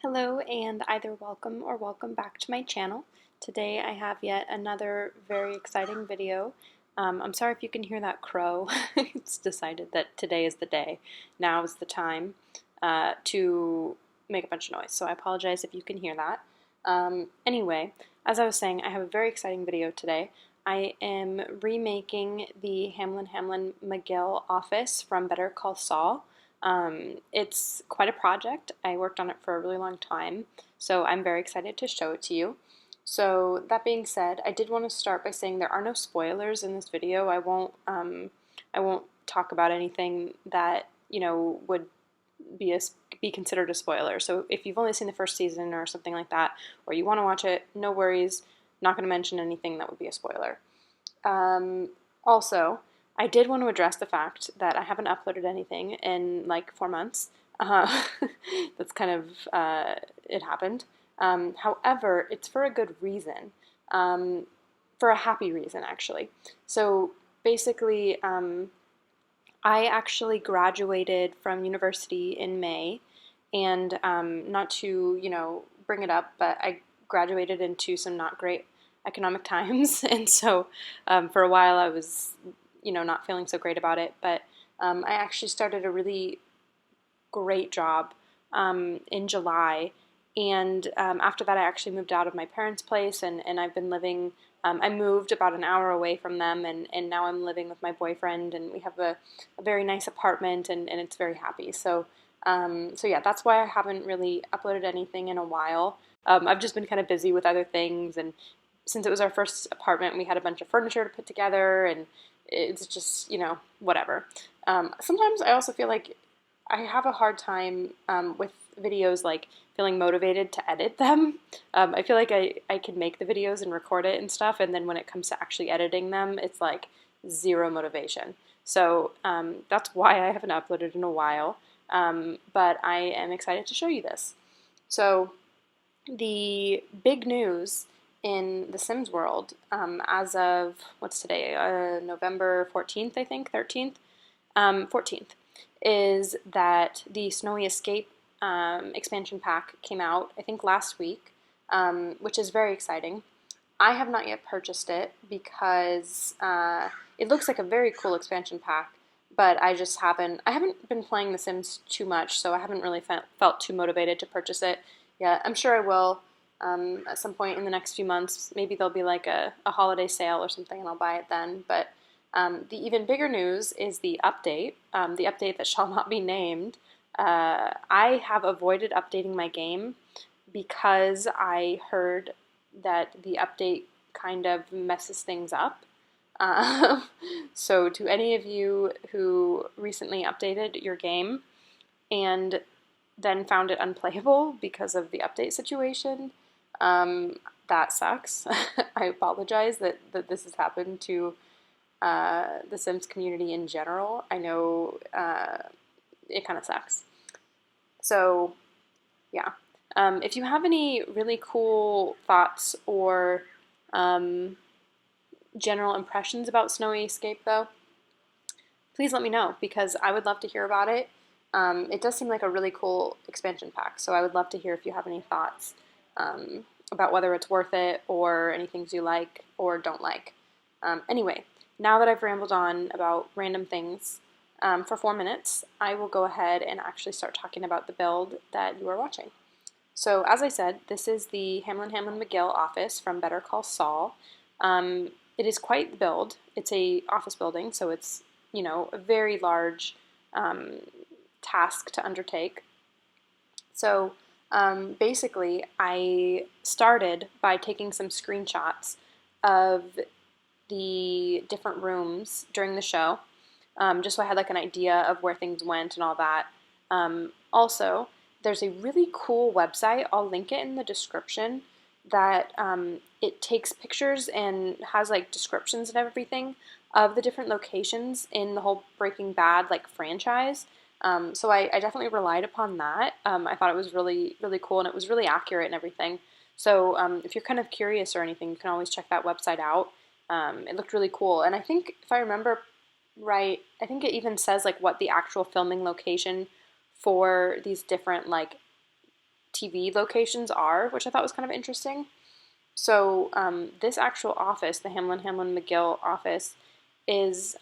Hello and either welcome or welcome back to my channel. Today I have yet another very exciting video. I'm sorry if you can hear that crow. It's decided that today is the day. Now is the time to make a bunch of noise, so I apologize if you can hear that. Anyway, as I was saying, I have a very exciting video today. I am remaking the Hamlin McGill office from Better Call Saul. It's quite a project. I worked on it for a really long time, so I'm very excited to show it to you. So that being said, I did want to start by saying there are no spoilers in this video. I won't talk about anything that would be considered a spoiler. So if you've only seen the first season or something like that, or you want to watch it, no worries. Not going to mention anything that would be a spoiler. Also, I did want to address the fact that I haven't uploaded anything in like 4 months. That's kind of, it happened. However, it's for a good reason, for a happy reason actually. So basically, I actually graduated from university in May, and not to, bring it up, but I graduated into some not great economic times, and so for a while I was not feeling so great about it, but I actually started a really great job in July, and after that I actually moved out of my parents' place, and I've been living, I moved about an hour away from them, and now I'm living with my boyfriend, and we have a very nice apartment, and it's very happy. So, so yeah, that's why I haven't really uploaded anything in a while. I've just been kind of busy with other things, and since it was our first apartment, we had a bunch of furniture to put together, and it's just, whatever. Sometimes I also feel like I have a hard time with videos, like feeling motivated to edit them. I feel like I can make the videos and record it and stuff, and then when it comes to actually editing them, it's like zero motivation. So that's why I haven't uploaded in a while, but I am excited to show you this. So the big news in the Sims world, as of, what's today, November 14th, I think, 13th, 14th, is that the Snowy Escape expansion pack came out, I think last week, which is very exciting. I have not yet purchased it because it looks like a very cool expansion pack, but I haven't been playing The Sims too much, so I haven't really felt too motivated to purchase it yet. I'm sure I will at some point in the next few months. Maybe there'll be like a holiday sale or something and I'll buy it then. But the even bigger news is the update that shall not be named. I have avoided updating my game because I heard that the update kind of messes things up. So to any of you who recently updated your game and then found it unplayable because of the update situation, that sucks. I apologize that this has happened to the Sims community in general. I know it kind of sucks. So yeah, if you have any really cool thoughts or general impressions about Snowy Escape though, please let me know because I would love to hear about it. It does seem like a really cool expansion pack, so I would love to hear if you have any thoughts about whether it's worth it or any things you like or don't like. Anyway, now that I've rambled on about random things for 4 minutes, I will go ahead and actually start talking about the build that you are watching. So as I said, this is the Hamlin McGill office from Better Call Saul. It is quite the build. It's a office building, so it's a very large task to undertake. So basically, I started by taking some screenshots of the different rooms during the show, just so I had like an idea of where things went and all that. Also, there's a really cool website, I'll link it in the description, that it takes pictures and has like descriptions and everything of the different locations in the whole Breaking Bad like franchise. So I definitely relied upon that. I thought it was really, really cool, and it was really accurate and everything. So if you're kind of curious or anything, you can always check that website out. It looked really cool, and I think if I remember right, I think it even says like what the actual filming location for these different like TV locations are, which I thought was kind of interesting. So this actual office, the Hamlin McGill office, is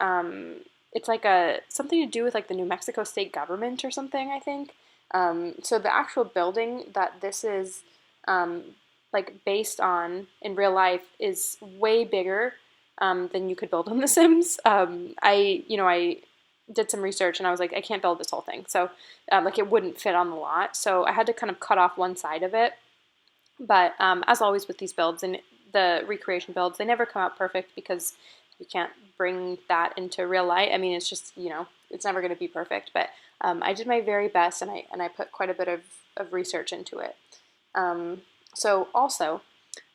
it's like something to do with like the New Mexico state government or something, I think. So the actual building that this is like based on in real life is way bigger than you could build on The Sims. I did some research and I was like, I can't build this whole thing. So like it wouldn't fit on the lot. So I had to kind of cut off one side of it. But as always with these builds and the recreation builds, they never come out perfect because you can't bring that into real light. I mean, it's just, it's never going to be perfect. But I did my very best and I put quite a bit of research into it. So also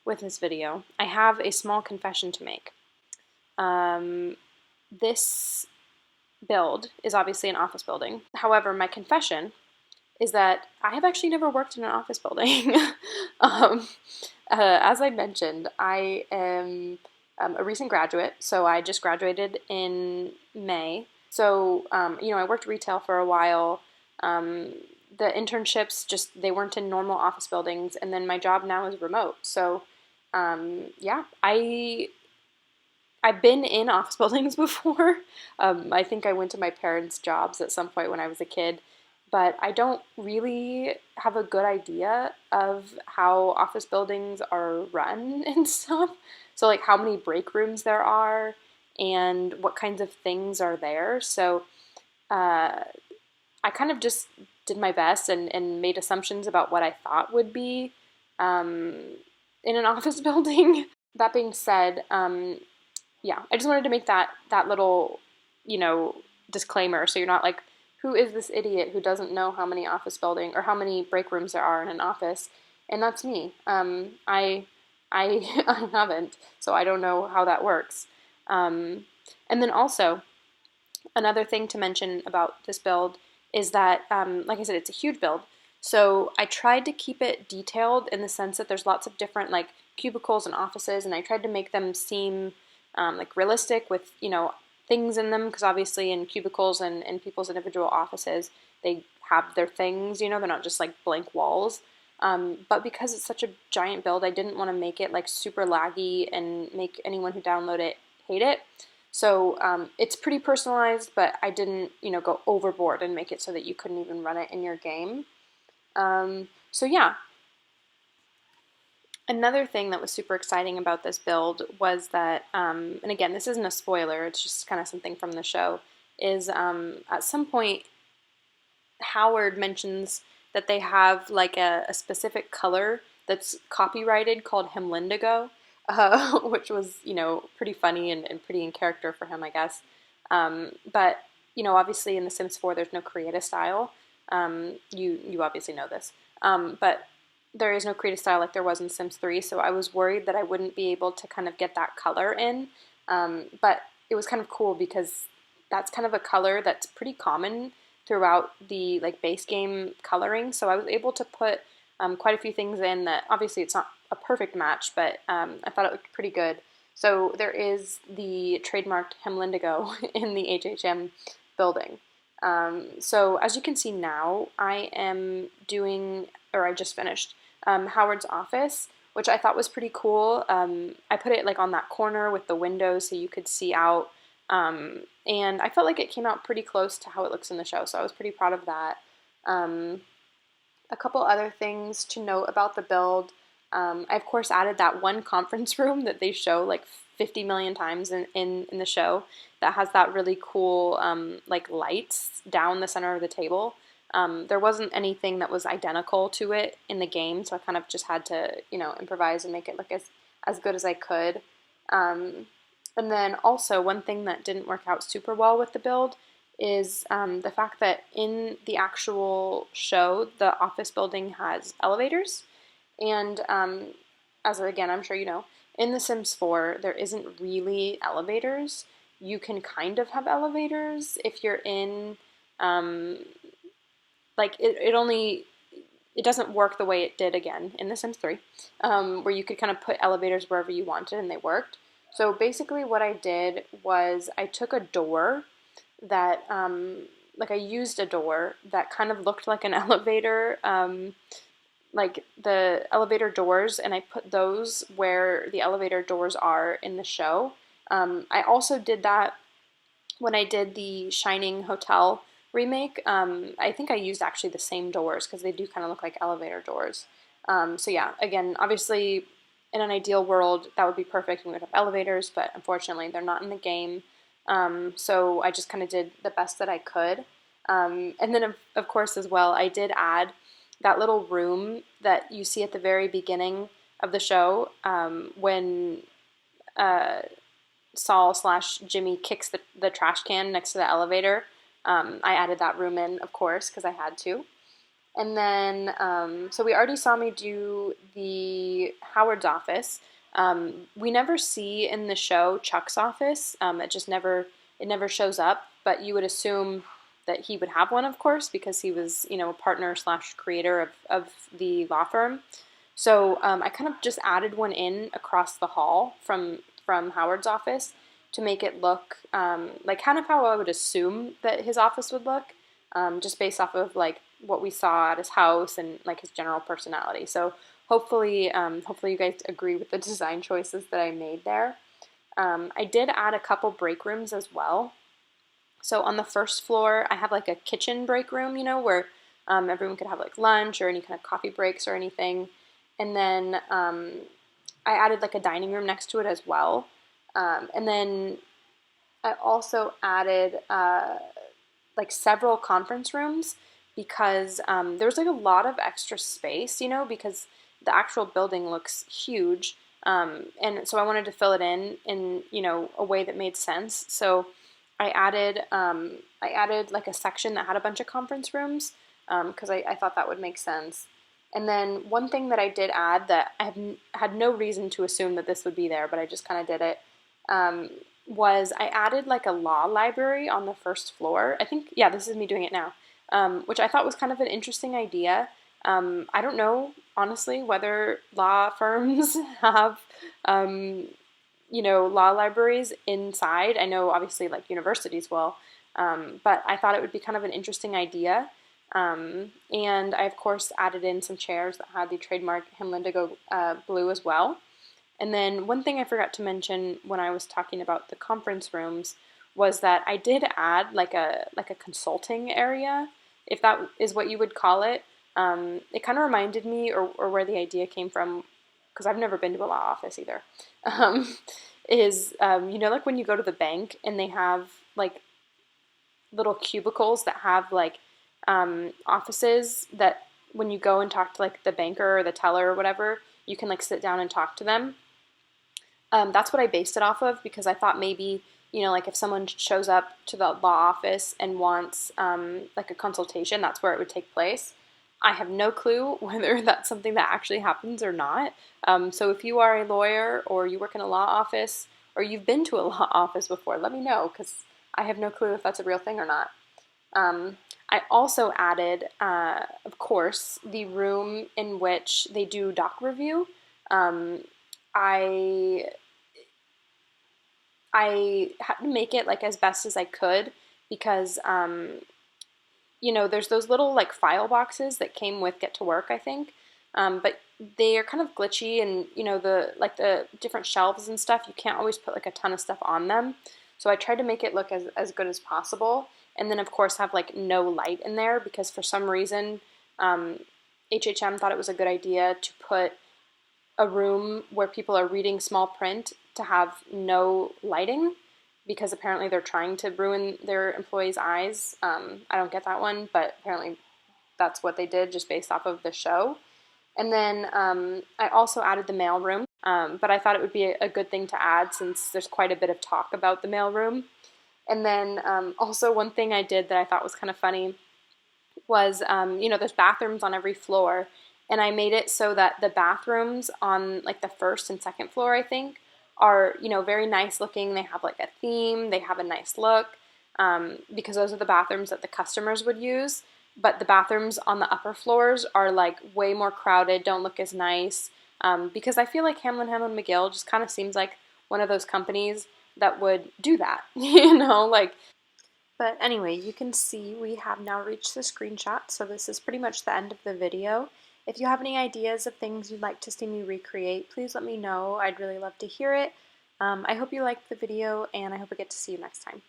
with this video, I have a small confession to make. This build is obviously an office building. However, my confession is that I have actually never worked in an office building. As I mentioned, I am a recent graduate, so I just graduated in May. So, I worked retail for a while. The internships, they weren't in normal office buildings, and then my job now is remote. So, yeah, I've been in office buildings before. I think I went to my parents' jobs at some point when I was a kid. But I don't really have a good idea of how office buildings are run and stuff. So like how many break rooms there are and what kinds of things are there. So I kind of just did my best and made assumptions about what I thought would be in an office building. That being said, yeah, I just wanted to make that little, disclaimer so you're not like, who is this idiot who doesn't know how many office building or how many break rooms there are in an office? And that's me. I haven't, so I don't know how that works. And then also, another thing to mention about this build is that, like I said, it's a huge build. So I tried to keep it detailed in the sense that there's lots of different like cubicles and offices, and I tried to make them seem like realistic with, things in them, because obviously in cubicles and in people's individual offices, they have their things, they're not just like blank walls. But because it's such a giant build, I didn't want to make it like super laggy and make anyone who download it hate it. So it's pretty personalized, but I didn't, go overboard and make it so that you couldn't even run it in your game. So yeah. Another thing that was super exciting about this build was that, and again, this isn't a spoiler, it's just kind of something from the show, is at some point Howard mentions that they have like a specific color that's copyrighted called Hamlindigo, which was, pretty funny and pretty in character for him, I guess. But, obviously in The Sims 4 there's no creative style. You obviously know this. But there is no creative style like there was in Sims 3, so I was worried that I wouldn't be able to kind of get that color in. But it was kind of cool because that's kind of a color that's pretty common throughout the like base game coloring. So I was able to put quite a few things in that obviously it's not a perfect match, but I thought it looked pretty good. So there is the trademarked Hamlindigo in the HHM building. So as you can see now, I just finished Howard's office, which I thought was pretty cool. I put it like on that corner with the windows so you could see out, and I felt like it came out pretty close to how it looks in the show, so I was pretty proud of that. A couple other things to note about the build. I of course added that one conference room that they show like 50 million times in the show that has that really cool like lights down the center of the table. There wasn't anything that was identical to it in the game, so I kind of just had to, improvise and make it look as good as I could. And then also one thing that didn't work out super well with the build is the fact that in the actual show, the office building has elevators. And as again, I'm sure you know, in The Sims 4, there isn't really elevators. You can kind of have elevators if you're in, like, it doesn't work the way it did again in The Sims 3, where you could kind of put elevators wherever you wanted and they worked. So basically what I did was I took a door that, like I used a door that kind of looked like an elevator, like the elevator doors, and I put those where the elevator doors are in the show. I also did that when I did the Shining Hotel remake. I think I used actually the same doors because they do kind of look like elevator doors. So yeah, again, obviously in an ideal world that would be perfect and we would have elevators, but unfortunately they're not in the game. So I just kind of did the best that I could. And then of course as well, I did add that little room that you see at the very beginning of the show when uh, Saul slash Jimmy kicks the trash can next to the elevator. I added that room in, of course, because I had to. And then, so we already saw me do the Howard's office. We never see in the show Chuck's office. It never shows up, but you would assume that he would have one, of course, because he was, a partner slash creator of the law firm. So I kind of just added one in across the hall from Howard's office to make it look like kind of how I would assume that his office would look, just based off of like what we saw at his house and like his general personality. So hopefully you guys agree with the design choices that I made there. I did add a couple break rooms as well. So on the first floor, I have like a kitchen break room, where everyone could have like lunch or any kind of coffee breaks or anything. And then I added like a dining room next to it as well. And then I also added like several conference rooms because there was like a lot of extra space, because the actual building looks huge. And so I wanted to fill it in, a way that made sense. So I added like a section that had a bunch of conference rooms because I thought that would make sense. And then one thing that I did add that had no reason to assume that this would be there, but I just kind of did it, was I added like a law library on the first floor. I think, yeah, this is me doing it now, which I thought was kind of an interesting idea. I don't know, honestly, whether law firms have, law libraries inside. I know obviously like universities will, but I thought it would be kind of an interesting idea. And I, of course, added in some chairs that had the trademark Hamlin blue as well. And then one thing I forgot to mention when I was talking about the conference rooms was that I did add like a consulting area, if that is what you would call it. It kind of reminded me, or where the idea came from, because I've never been to a law office either, is, like when you go to the bank and they have like little cubicles that have like offices that when you go and talk to like the banker or the teller or whatever, you can like sit down and talk to them. That's what I based it off of because I thought maybe, like if someone shows up to the law office and wants like a consultation, that's where it would take place. I have no clue whether that's something that actually happens or not. So if you are a lawyer or you work in a law office or you've been to a law office before, let me know because I have no clue if that's a real thing or not. I also added, of course, the room in which they do doc review. I had to make it like as best as I could because there's those little like file boxes that came with Get to Work, I think, but they are kind of glitchy, and the different shelves and stuff, you can't always put like a ton of stuff on them. So I tried to make it look as good as possible, and then of course have like no light in there because for some reason HHM thought it was a good idea to put a room where people are reading small print to have no lighting because apparently they're trying to ruin their employees' eyes. I don't get that one, but apparently that's what they did just based off of the show. And then I also added the mail room, but I thought it would be a good thing to add since there's quite a bit of talk about the mail room. And then also one thing I did that I thought was kind of funny was, there's bathrooms on every floor, and I made it so that the bathrooms on like the first and second floor, I think, are, very nice looking. They have like a theme, they have a nice look, because those are the bathrooms that the customers would use. But the bathrooms on the upper floors are like way more crowded, don't look as nice, because I feel like Hamlin McGill just kind of seems like one of those companies that would do that, like. But anyway, you can see we have now reached the screenshot, so this is pretty much the end of the video. If you have any ideas of things you'd like to see me recreate, please let me know. I'd really love to hear it. I hope you liked the video, and I hope I get to see you next time.